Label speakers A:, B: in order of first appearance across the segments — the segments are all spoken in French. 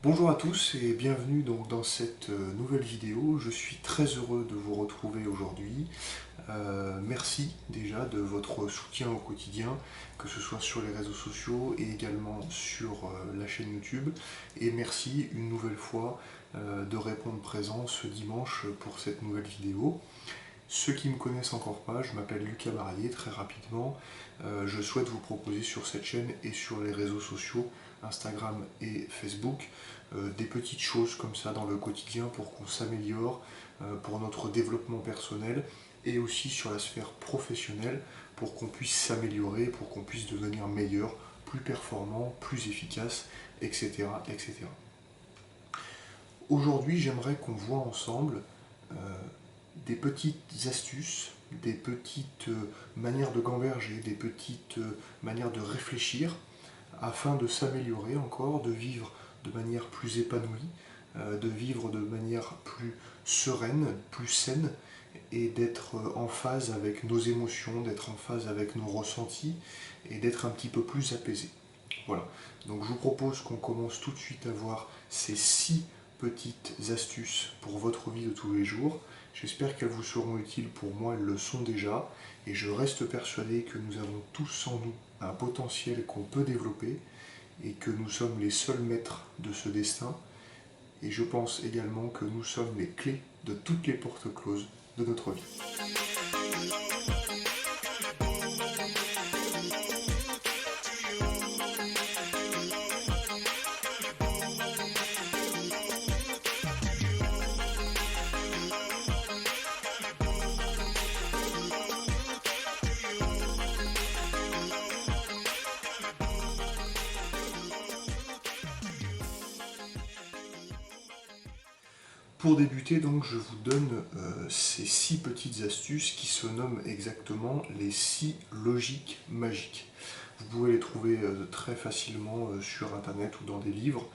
A: Bonjour à tous et bienvenue donc dans cette nouvelle vidéo. Je suis très heureux de vous retrouver aujourd'hui. Merci déjà de votre soutien au quotidien, que ce soit sur les réseaux sociaux et également sur la chaîne YouTube. Et merci une nouvelle fois de répondre présent ce dimanche pour cette nouvelle vidéo. Ceux qui ne me connaissent encore pas, je m'appelle Lucas Barrier, très rapidement. Je souhaite vous proposer sur cette chaîne et sur les réseaux sociaux, Instagram et Facebook, des petites choses comme ça dans le quotidien pour qu'on s'améliore, pour notre développement personnel et aussi sur la sphère professionnelle pour qu'on puisse s'améliorer, pour qu'on puisse devenir meilleur, plus performant, plus efficace, etc. etc. Aujourd'hui, j'aimerais qu'on voit ensemble euh, des petites astuces, des petites manières de gamberger, des petites manières de réfléchir afin de s'améliorer encore, de vivre de manière plus épanouie, de vivre de manière plus sereine, plus saine et d'être en phase avec nos émotions, d'être en phase avec nos ressentis et d'être un petit peu plus apaisé. Voilà, donc je vous propose qu'on commence tout de suite à voir ces 6 petites astuces pour votre vie de tous les jours. J'espère qu'elles vous seront utiles, pour moi elles le sont déjà, et je reste persuadé que nous avons tous en nous un potentiel qu'on peut développer, et que nous sommes les seuls maîtres de ce destin, et je pense également que nous sommes les clés de toutes les portes closes de notre vie. Pour débuter, donc, je vous donne ces 6 petites astuces qui se nomment exactement les 6 logiques magiques. Vous pouvez les trouver très facilement sur internet ou dans des livres.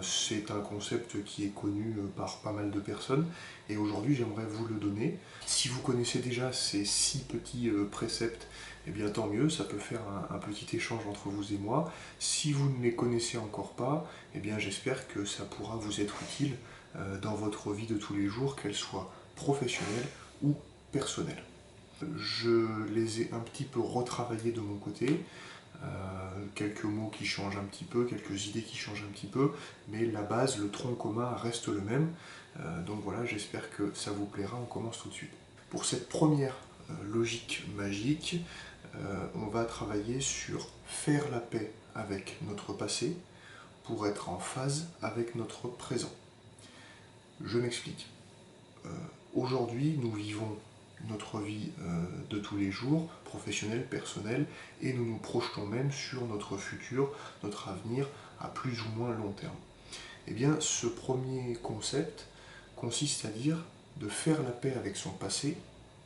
A: C'est un concept qui est connu par pas mal de personnes et aujourd'hui j'aimerais vous le donner. Si vous connaissez déjà ces 6 petits préceptes, eh bien tant mieux, ça peut faire un petit échange entre vous et moi. Si vous ne les connaissez encore pas, eh bien j'espère que ça pourra vous être utile dans votre vie de tous les jours, qu'elle soit professionnelle ou personnelle. Je les ai un petit peu retravaillés de mon côté, quelques mots qui changent un petit peu, quelques idées qui changent un petit peu, mais la base, le tronc commun reste le même. Donc voilà, j'espère que ça vous plaira, on commence tout de suite. Pour cette première logique magique, on va travailler sur faire la paix avec notre passé pour être en phase avec notre présent. Je m'explique. Euh, Aujourd'hui, nous vivons notre vie de tous les jours, professionnelle, personnelle, et nous nous projetons même sur notre futur, notre avenir à plus ou moins long terme. Eh bien, ce premier concept consiste à dire de faire la paix avec son passé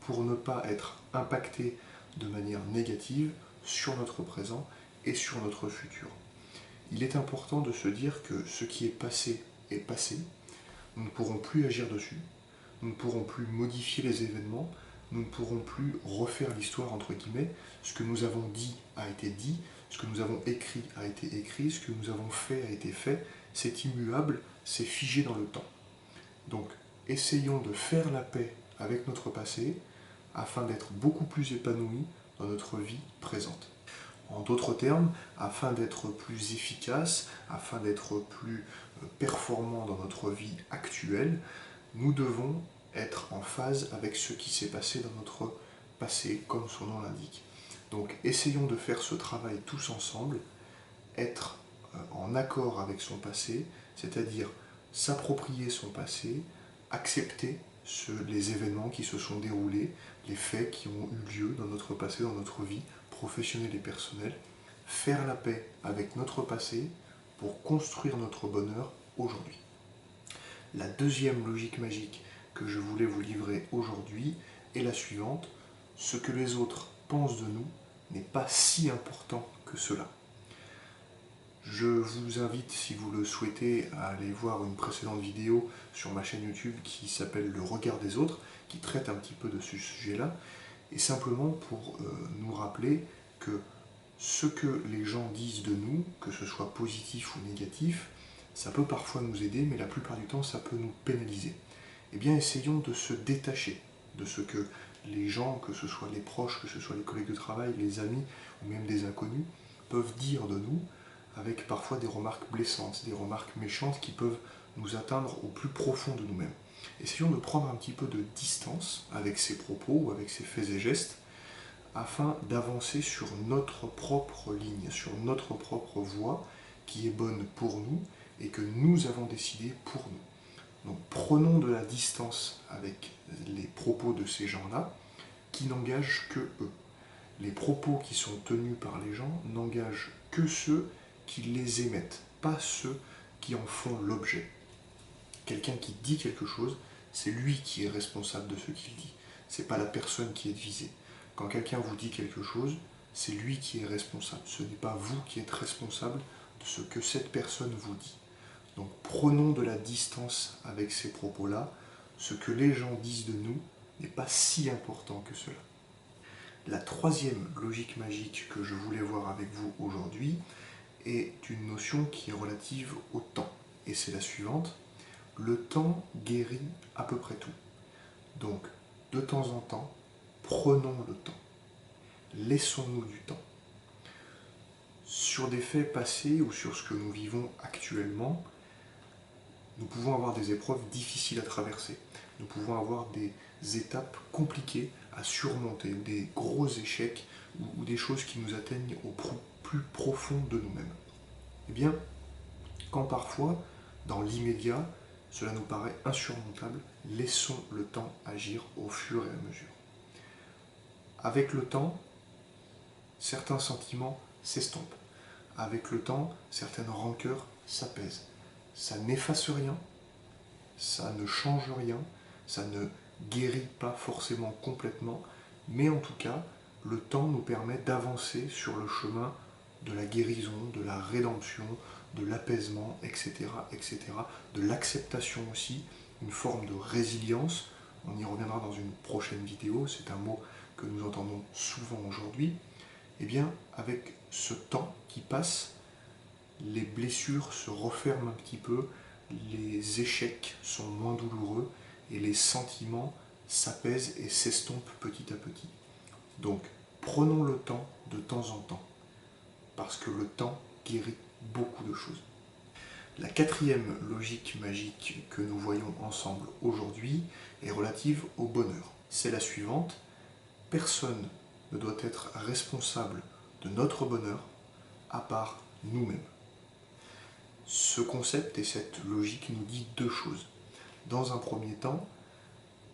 A: pour ne pas être impacté de manière négative sur notre présent et sur notre futur. Il est important de se dire que ce qui est passé, nous ne pourrons plus agir dessus, nous ne pourrons plus modifier les événements, nous ne pourrons plus refaire l'histoire entre guillemets. Ce que nous avons dit a été dit, ce que nous avons écrit a été écrit, ce que nous avons fait a été fait, c'est immuable, c'est figé dans le temps. Donc essayons de faire la paix avec notre passé afin d'être beaucoup plus épanouis dans notre vie présente. En d'autres termes, afin d'être plus efficace, afin d'être plus performant dans notre vie actuelle, nous devons être en phase avec ce qui s'est passé dans notre passé, comme son nom l'indique. Donc essayons de faire ce travail tous ensemble, être en accord avec son passé, c'est-à-dire s'approprier son passé, accepter les événements qui se sont déroulés, les faits qui ont eu lieu dans notre passé, dans notre vie professionnelle et personnelle, faire la paix avec notre passé pour construire notre bonheur aujourd'hui. La deuxième logique magique que je voulais vous livrer aujourd'hui est la suivante. Ce que les autres pensent de nous n'est pas si important que cela. Je vous invite, si vous le souhaitez, à aller voir une précédente vidéo sur ma chaîne YouTube qui s'appelle Le regard des autres, qui traite un petit peu de ce sujet-là, et simplement pour nous rappeler que ce que les gens disent de nous, que ce soit positif ou négatif, ça peut parfois nous aider, mais la plupart du temps, ça peut nous pénaliser. Eh bien, essayons de se détacher de ce que les gens, que ce soit les proches, que ce soit les collègues de travail, les amis, ou même des inconnus, peuvent dire de nous, avec parfois des remarques blessantes, des remarques méchantes qui peuvent nous atteindre au plus profond de nous-mêmes. Essayons de prendre un petit peu de distance avec ces propos ou avec ces faits et gestes, afin d'avancer sur notre propre ligne, sur notre propre voie, qui est bonne pour nous et que nous avons décidé pour nous. Donc prenons de la distance avec les propos de ces gens-là, qui n'engagent que eux. Les propos qui sont tenus par les gens n'engagent que ceux qui les émettent, pas ceux qui en font l'objet. Quelqu'un qui dit quelque chose, c'est lui qui est responsable de ce qu'il dit. C'est pas la personne qui est visée. Quand quelqu'un vous dit quelque chose, c'est lui qui est responsable. Ce n'est pas vous qui êtes responsable de ce que cette personne vous dit. Donc prenons de la distance avec ces propos-là. Ce que les gens disent de nous n'est pas si important que cela. La troisième logique magique que je voulais voir avec vous aujourd'hui est une notion qui est relative au temps. Et c'est la suivante. Le temps guérit à peu près tout. Donc, de temps en temps, prenons le temps. Laissons-nous du temps. Sur des faits passés ou sur ce que nous vivons actuellement, nous pouvons avoir des épreuves difficiles à traverser. Nous pouvons avoir des étapes compliquées à surmonter, des gros échecs ou des choses qui nous atteignent au plus profond de nous-mêmes. Eh bien, quand parfois, dans l'immédiat, cela nous paraît insurmontable, laissons le temps agir au fur et à mesure. Avec le temps, certains sentiments s'estompent. Avec le temps, certaines rancœurs s'apaisent. Ça n'efface rien, ça ne change rien, ça ne guérit pas forcément complètement, mais en tout cas, le temps nous permet d'avancer sur le chemin de la guérison, de la rédemption, de l'apaisement, etc., etc., de l'acceptation aussi, une forme de résilience. On y reviendra dans une prochaine vidéo, c'est un mot que nous entendons souvent aujourd'hui. Eh bien, avec ce temps qui passe, les blessures se referment un petit peu, les échecs sont moins douloureux et les sentiments s'apaisent et s'estompent petit à petit. Donc, prenons le temps de temps en temps, parce que le temps guérit beaucoup de choses. La quatrième logique magique que nous voyons ensemble aujourd'hui est relative au bonheur. C'est la suivante. Personne ne doit être responsable de notre bonheur à part nous-mêmes. Ce concept et cette logique nous dit deux choses. Dans un premier temps,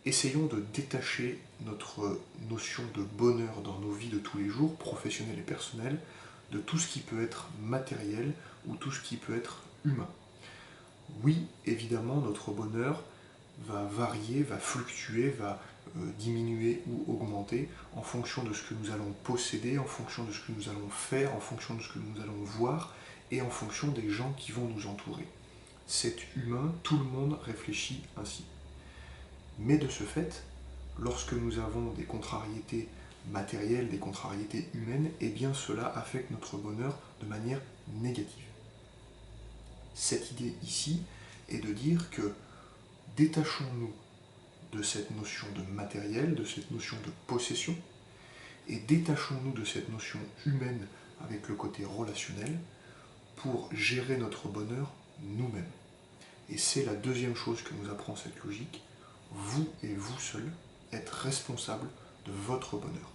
A: essayons de détacher notre notion de bonheur dans nos vies de tous les jours, professionnelles et personnelles, de tout ce qui peut être matériel ou tout ce qui peut être humain. Oui, évidemment, notre bonheur va varier, va fluctuer, va diminuer ou augmenter en fonction de ce que nous allons posséder, en fonction de ce que nous allons faire, en fonction de ce que nous allons voir et en fonction des gens qui vont nous entourer. C'est humain, tout le monde réfléchit ainsi. Mais de ce fait, lorsque nous avons des contrariétés matérielles, des contrariétés humaines, eh bien cela affecte notre bonheur de manière négative. Cette idée ici est de dire que détachons-nous de cette notion de matériel, de cette notion de possession, et détachons-nous de cette notion humaine avec le côté relationnel pour gérer notre bonheur nous-mêmes. Et c'est la deuxième chose que nous apprend cette logique. Vous et vous seul êtes responsable de votre bonheur.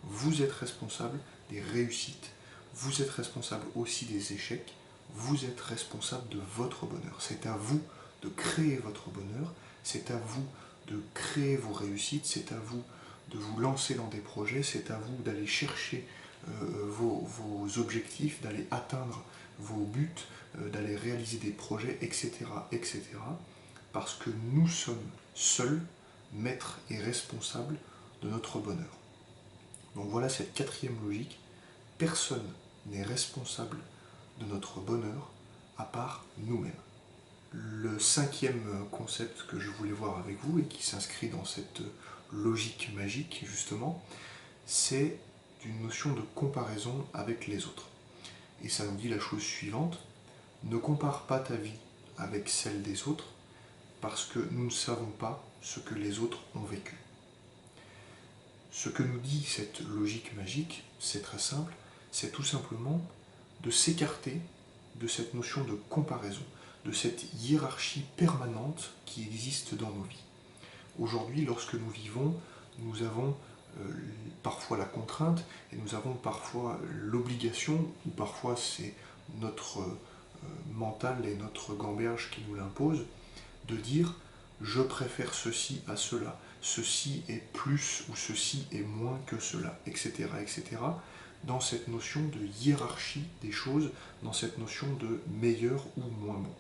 A: Vous êtes responsable des réussites, vous êtes responsable aussi des échecs, vous êtes responsable de votre bonheur. C'est à vous de créer votre bonheur, c'est à vous de créer vos réussites, c'est à vous de vous lancer dans des projets, c'est à vous d'aller chercher vos objectifs, d'aller atteindre vos buts, d'aller réaliser des projets, etc., etc. Parce que nous sommes seuls, maîtres et responsables de notre bonheur. Donc voilà cette quatrième logique. Personne n'est responsable de notre bonheur à part nous-mêmes. Le cinquième concept que je voulais voir avec vous et qui s'inscrit dans cette logique magique justement, c'est une notion de comparaison avec les autres. Et ça nous dit la chose suivante, Ne compare pas ta vie avec celle des autres, parce que nous ne savons pas ce que les autres ont vécu. Ce que nous dit cette logique magique, c'est très simple, c'est tout simplement de s'écarter de cette notion de comparaison, de cette hiérarchie permanente qui existe dans nos vies. Aujourd'hui, lorsque nous vivons, nous avons parfois la contrainte et nous avons parfois l'obligation, ou parfois c'est notre mental et notre gamberge qui nous l'impose, de dire je préfère ceci à cela, ceci est plus ou ceci est moins que cela, etc., etc., dans cette notion de hiérarchie des choses, dans cette notion de meilleur ou moins bon.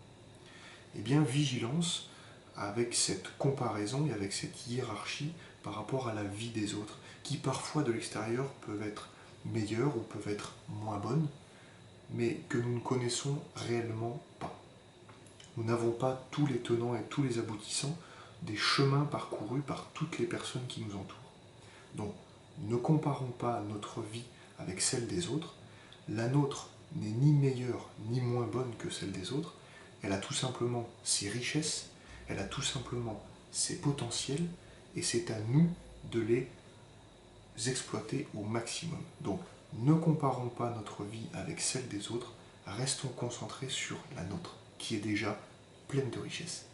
A: Eh bien, vigilance avec cette comparaison et avec cette hiérarchie par rapport à la vie des autres, qui parfois de l'extérieur peuvent être meilleures ou peuvent être moins bonnes, mais que nous ne connaissons réellement pas. Nous n'avons pas tous les tenants et tous les aboutissants des chemins parcourus par toutes les personnes qui nous entourent. Donc, ne comparons pas notre vie avec celle des autres. La nôtre n'est ni meilleure ni moins bonne que celle des autres. Elle a tout simplement ses richesses, elle a tout simplement ses potentiels, et c'est à nous de les exploiter au maximum. Donc, ne comparons pas notre vie avec celle des autres, restons concentrés sur la nôtre, qui est déjà pleine de richesses.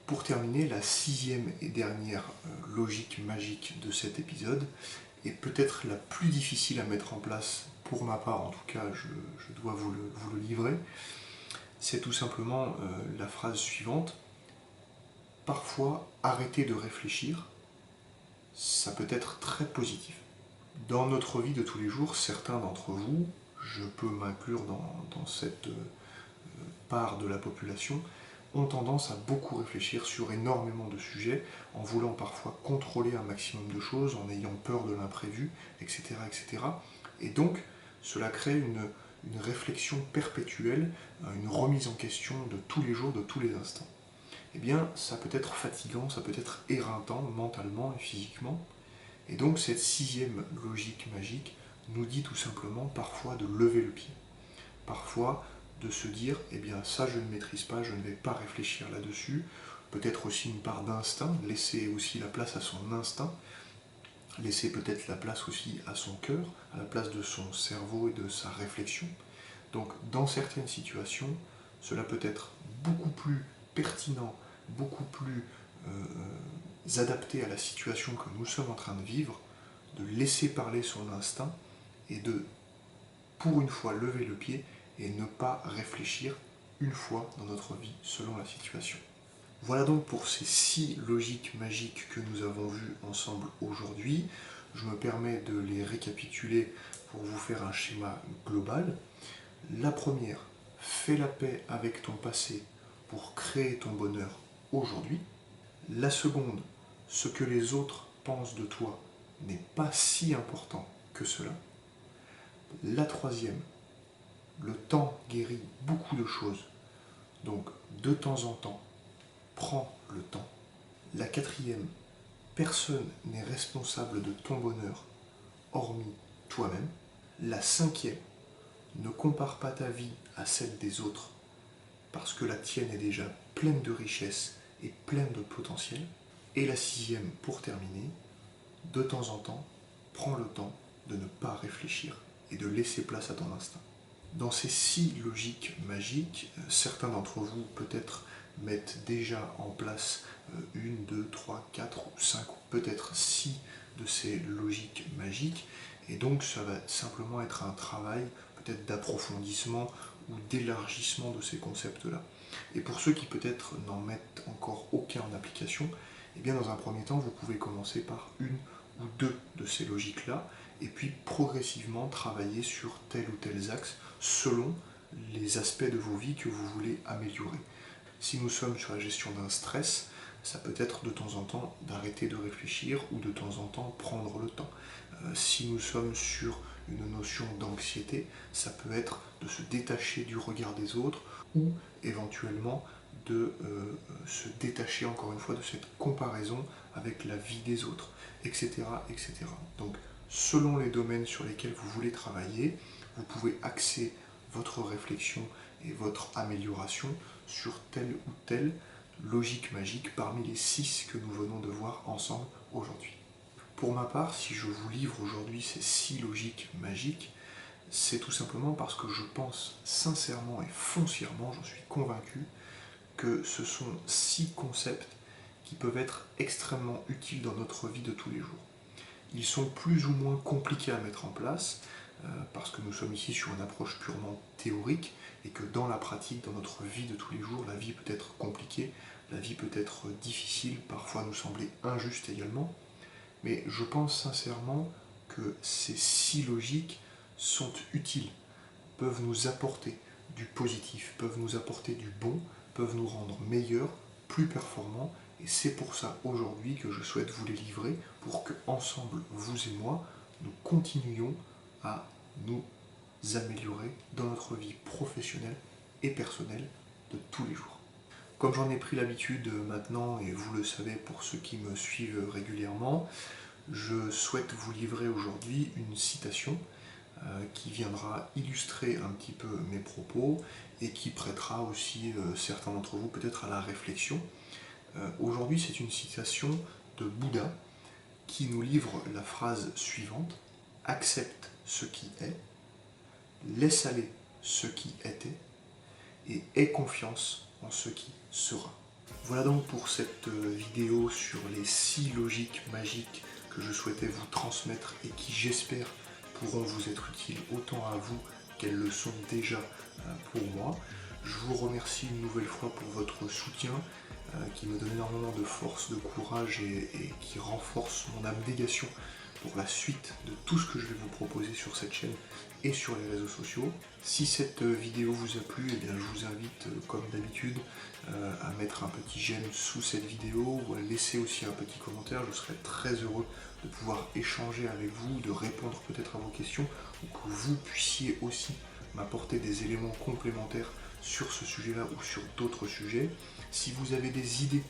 A: Pour terminer, la sixième et dernière logique magique de cet épisode est peut-être la plus difficile à mettre en place, pour ma part en tout cas, je dois vous le livrer. C'est tout simplement la phrase suivante. Parfois, arrêter de réfléchir, ça peut être très positif. Dans notre vie de tous les jours, certains d'entre vous, je peux m'inclure dans cette part de la population, ont tendance à beaucoup réfléchir sur énormément de sujets, en voulant parfois contrôler un maximum de choses, en ayant peur de l'imprévu, etc., etc. Et donc, cela crée une réflexion perpétuelle, une remise en question de tous les jours, de tous les instants. Eh bien, ça peut être fatigant, ça peut être éreintant mentalement et physiquement. Et donc, cette sixième logique magique nous dit tout simplement parfois de lever le pied. Parfois, de se dire, eh bien ça je ne maîtrise pas, je ne vais pas réfléchir là-dessus. Peut-être aussi une part d'instinct, laisser aussi la place à son instinct, laisser peut-être la place aussi à son cœur, à la place de son cerveau et de sa réflexion. Donc dans certaines situations, cela peut être beaucoup plus pertinent, beaucoup plus adapté à la situation que nous sommes en train de vivre, de laisser parler son instinct et de, pour une fois, lever le pied et ne pas réfléchir une fois dans notre vie selon la situation. Voilà donc pour ces 6 logiques magiques que nous avons vues ensemble aujourd'hui. Je me permets de les récapituler pour vous faire un schéma global. La première, fais la paix avec ton passé pour créer ton bonheur aujourd'hui. La seconde, ce que les autres pensent de toi n'est pas si important que cela. La troisième, le temps guérit beaucoup de choses, donc de temps en temps, prends le temps. La quatrième, personne n'est responsable de ton bonheur, hormis toi-même. La cinquième, ne compare pas ta vie à celle des autres, parce que la tienne est déjà pleine de richesses et pleine de potentiel. Et la sixième, pour terminer, de temps en temps, prends le temps de ne pas réfléchir et de laisser place à ton instinct. Dans ces 6 logiques magiques, certains d'entre vous peut-être mettent déjà en place 1, 2, 3, 4 ou 5 ou peut-être 6 de ces logiques magiques, et donc ça va simplement être un travail peut-être d'approfondissement ou d'élargissement de ces concepts-là. Et pour ceux qui peut-être n'en mettent encore aucun en application, eh bien dans un premier temps, vous pouvez commencer par 1 ou 2 de ces logiques-là, et puis progressivement travailler sur tel ou tel axe selon les aspects de vos vies que vous voulez améliorer. Si nous sommes sur la gestion d'un stress, ça peut être de temps en temps d'arrêter de réfléchir ou de temps en temps prendre le temps. Si nous sommes sur une notion d'anxiété, ça peut être de se détacher du regard des autres ou éventuellement de se détacher encore une fois de cette comparaison avec la vie des autres, etc., etc. Donc, selon les domaines sur lesquels vous voulez travailler, vous pouvez axer votre réflexion et votre amélioration sur telle ou telle logique magique parmi les 6 que nous venons de voir ensemble aujourd'hui. Pour ma part, si je vous livre aujourd'hui ces 6 logiques magiques, c'est tout simplement parce que je pense sincèrement et foncièrement, j'en suis convaincu, que ce sont 6 concepts qui peuvent être extrêmement utiles dans notre vie de tous les jours. Ils sont plus ou moins compliqués à mettre en place, parce que nous sommes ici sur une approche purement théorique, et que dans la pratique, dans notre vie de tous les jours, la vie peut être compliquée, la vie peut être difficile, parfois nous sembler injuste également, mais je pense sincèrement que ces 6 logiques sont utiles, peuvent nous apporter du positif, peuvent nous apporter du bon, peuvent nous rendre meilleurs, plus performants, et c'est pour ça aujourd'hui que je souhaite vous les livrer, pour que ensemble, vous et moi, nous continuions à nous améliorer dans notre vie professionnelle et personnelle de tous les jours. Comme j'en ai pris l'habitude maintenant, et vous le savez pour ceux qui me suivent régulièrement, je souhaite vous livrer aujourd'hui une citation qui viendra illustrer un petit peu mes propos et qui prêtera aussi certains d'entre vous peut-être à la réflexion. Aujourd'hui, c'est une citation de Bouddha qui nous livre la phrase suivante: « Accepte ce qui est, laisse aller ce qui était, et aie confiance en ce qui sera. » Voilà donc pour cette vidéo sur les 6 logiques magiques que je souhaitais vous transmettre et qui, j'espère, pourront vous être utiles autant à vous qu'elles le sont déjà pour moi. Je vous remercie une nouvelle fois pour votre soutien qui me donne énormément de force, de courage et qui renforce mon abnégation pour la suite de tout ce que je vais vous proposer sur cette chaîne et sur les réseaux sociaux. Si cette vidéo vous a plu, eh bien, je vous invite, comme d'habitude, à mettre un petit j'aime sous cette vidéo ou à laisser aussi un petit commentaire. Je serai très heureux de pouvoir échanger avec vous, de répondre peut-être à vos questions, ou que vous puissiez aussi m'apporter des éléments complémentaires sur ce sujet-là ou sur d'autres sujets. Si vous avez des idées,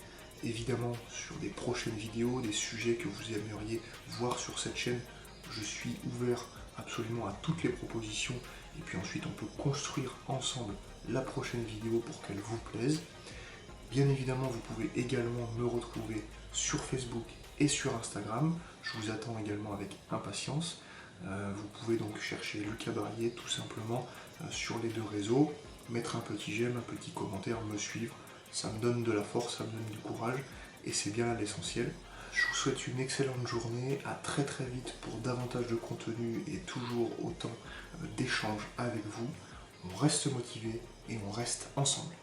A: évidemment, sur des prochaines vidéos, des sujets que vous aimeriez voir sur cette chaîne, je suis ouvert absolument à toutes les propositions, et puis ensuite on peut construire ensemble la prochaine vidéo pour qu'elle vous plaise. Bien évidemment, vous pouvez également me retrouver sur Facebook et sur Instagram. Je vous attends également avec impatience. Vous pouvez donc chercher Lucas Barrier tout simplement sur les 2 réseaux, mettre un petit j'aime, un petit commentaire, me suivre. Ça me donne de la force, ça me donne du courage, et c'est bien là l'essentiel. Je vous souhaite une excellente journée, à très très vite pour davantage de contenu et toujours autant d'échanges avec vous. On reste motivé et on reste ensemble.